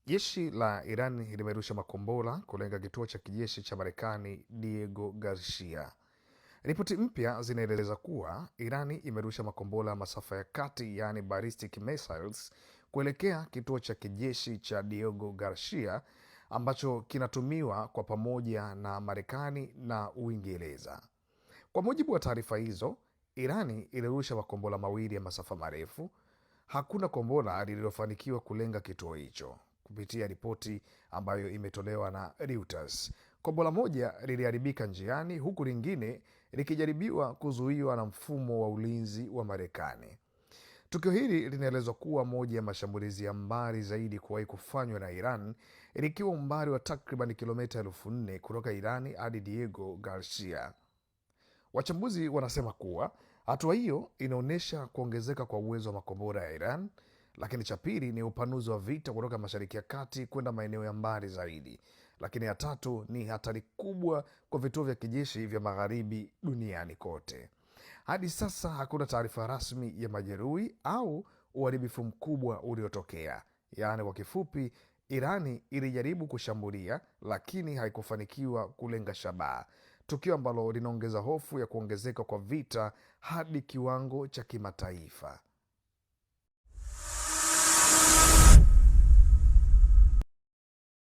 Jeshi la Iran limerusha makombora kulenga kituo cha kijeshi cha Marekani Diego Garcia. Ripoti mpya zinaeleza kuwa Irani imerusha makombora masafa ya kati, yaani ballistic missiles, kuelekea kituo cha kijeshi cha Diego Garcia ambacho kinatumiwa kwa pamoja na Marekani na Uingereza. Kwa mujibu wa taarifa hizo, Irani ilirusha makombora mawili ya masafa marefu. Hakuna kombora lililofanikiwa kulenga kituo hicho. Kupitia ripoti ambayo imetolewa na Reuters, kombora moja liliharibika njiani, huku lingine likijaribiwa kuzuiwa na mfumo wa ulinzi wa Marekani. Tukio hili linaelezwa kuwa moja ya mashambulizi ya mbali zaidi kuwahi kufanywa na Iran, likiwa umbali wa takriban kilomita 4,000 kutoka Irani hadi Diego Garcia. Wachambuzi wanasema kuwa hatua hiyo inaonyesha kuongezeka kwa uwezo wa makombora ya Iran, lakini cha pili ni upanuzi wa vita kutoka Mashariki ya Kati kwenda maeneo ya mbali zaidi, lakini ya tatu ni hatari kubwa kwa vituo vya kijeshi vya magharibi duniani kote. Hadi sasa hakuna taarifa rasmi ya majeruhi au uharibifu mkubwa uliotokea. Yaani kwa kifupi, Irani ilijaribu kushambulia lakini haikufanikiwa kulenga shabaha, tukio ambalo linaongeza hofu ya kuongezeka kwa vita hadi kiwango cha kimataifa.